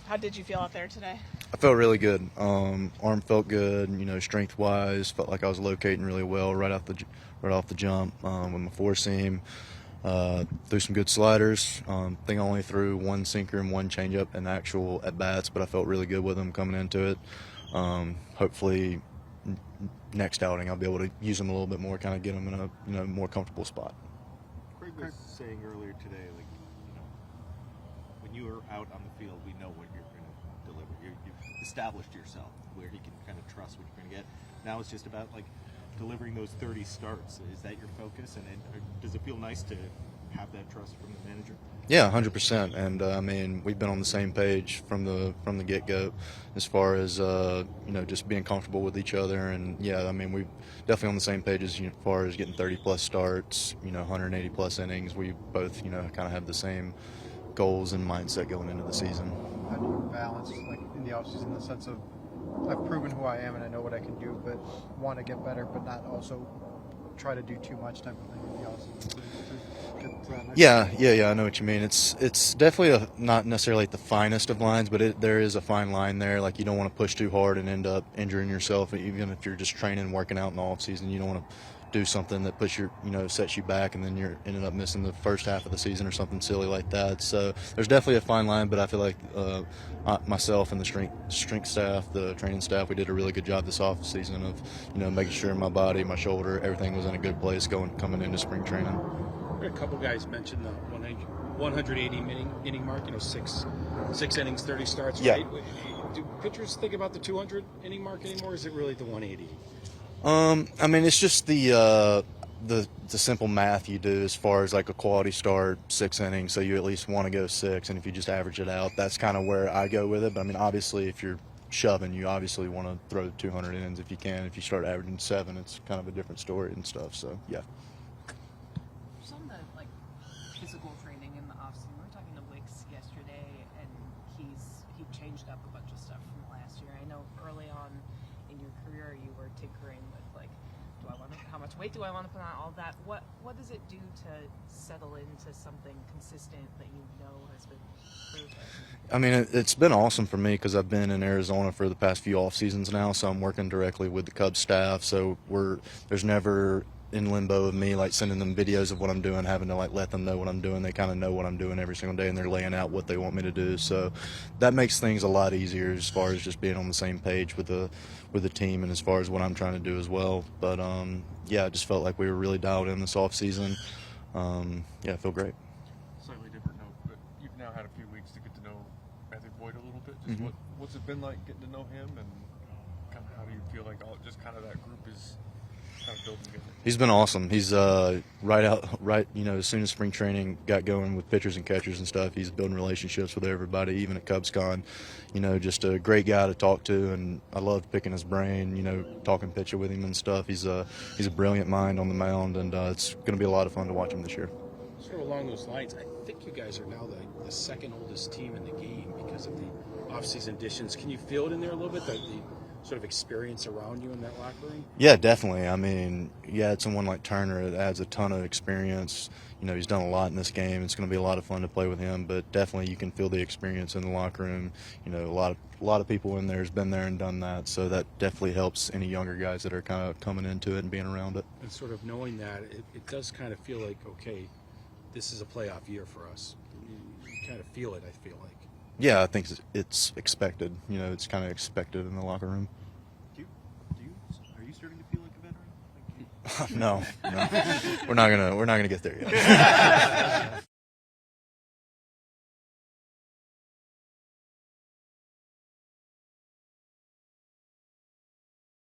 How did you feel out there today? I felt really good. Arm felt good. Strength-wise, felt like I was locating really well right off the jump with my four seam. Threw some good sliders. I think I only threw one sinker and one changeup in actual at bats, but I felt really good with them coming into it. Hopefully, next outing I'll be able to use them a little bit more, kind of get them in a more comfortable spot. Craig was saying earlier today, when you are out on the field, we know what you're going to deliver. You've established yourself where he can kind of trust what you're going to get. Now it's just about delivering those 30 starts. Is that your focus? And does it feel nice to have that trust from the manager? Yeah, 100%. And we've been on the same page from the get-go as far as just being comfortable with each other. And yeah, we're definitely on the same page as far as getting 30+ starts, 180+ innings. We both kind of have the same goals and mindset going into the season. How do you balance in the offseason in the sense of I've proven who I am and I know what I can do, but want to get better, but not also try to do too much type of thing in the offseason? Yeah, I know what you mean. It's definitely not necessarily the finest of lines, but there is a fine line there. You don't want to push too hard and end up injuring yourself, even if you're just training and working out in the off season. You don't want to do something that sets you back, and then you're ended up missing the first half of the season or something silly like that. So there's definitely a fine line, but I feel like myself and the strength staff, the training staff, we did a really good job this off season of making sure my body, my shoulder, everything was in a good place coming into spring training. A couple guys mentioned the 180 inning mark, 6 innings, 30 starts. Yeah. Right? Do pitchers think about the 200 inning mark anymore? Or is it really the 180? It's just the simple math you do as far as a quality start, 6 innings, so you at least want to go 6, and if you just average it out, that's kind of where I go with it. But obviously, if you're shoving, you obviously want to throw 200 innings if you can. If you start averaging 7, it's kind of a different story and stuff. So yeah. Some of the physical training in the offseason. We were talking to Wicks yesterday, and he changed up a bunch of stuff from last year. I know early on in your career you were tinkering with how much weight do I want to put on, all that. What does it do to settle into something consistent that has been proven? It's been awesome for me because I've been in Arizona for the past few off seasons now, so I'm working directly with the Cubs staff. So there's never in limbo of me sending them videos of what I'm doing, having to let them know what I'm doing. They kind of know what I'm doing every single day, and they're laying out what they want me to do. So that makes things a lot easier as far as just being on the same page with the team and as far as what I'm trying to do as well. But I just felt like we were really dialed in this off season. I feel great. Slightly different note, but you've now had a few weeks to get to know Matthew Boyd a little bit. Just what's it been like getting to know him, and kind of how do you feel like that group is kind of building together? He's been awesome. He's as soon as spring training got going with pitchers and catchers and stuff, he's building relationships with everybody, even at CubsCon. Just a great guy to talk to, and I loved picking his brain, talking pitcher with him and stuff. He's a brilliant mind on the mound, and it's going to be a lot of fun to watch him this year. Sort of along those lines, I think you guys are now the second oldest team in the game because of the offseason additions. Can you feel it in there a little bit, the sort of experience around you in that locker room? Yeah, definitely. It's someone like Turner. It adds a ton of experience. He's done a lot in this game. It's going to be a lot of fun to play with him, but definitely you can feel the experience in the locker room. A lot of people in there has been there and done that, so that definitely helps any younger guys that are kind of coming into it and being around it. And sort of knowing that, it does kind of feel like, okay, this is a playoff year for us. You kind of feel it, I feel like. Yeah, I think it's expected. It's kind of expected in the locker room. Are you starting to feel like a veteran? No, we're not gonna get there yet.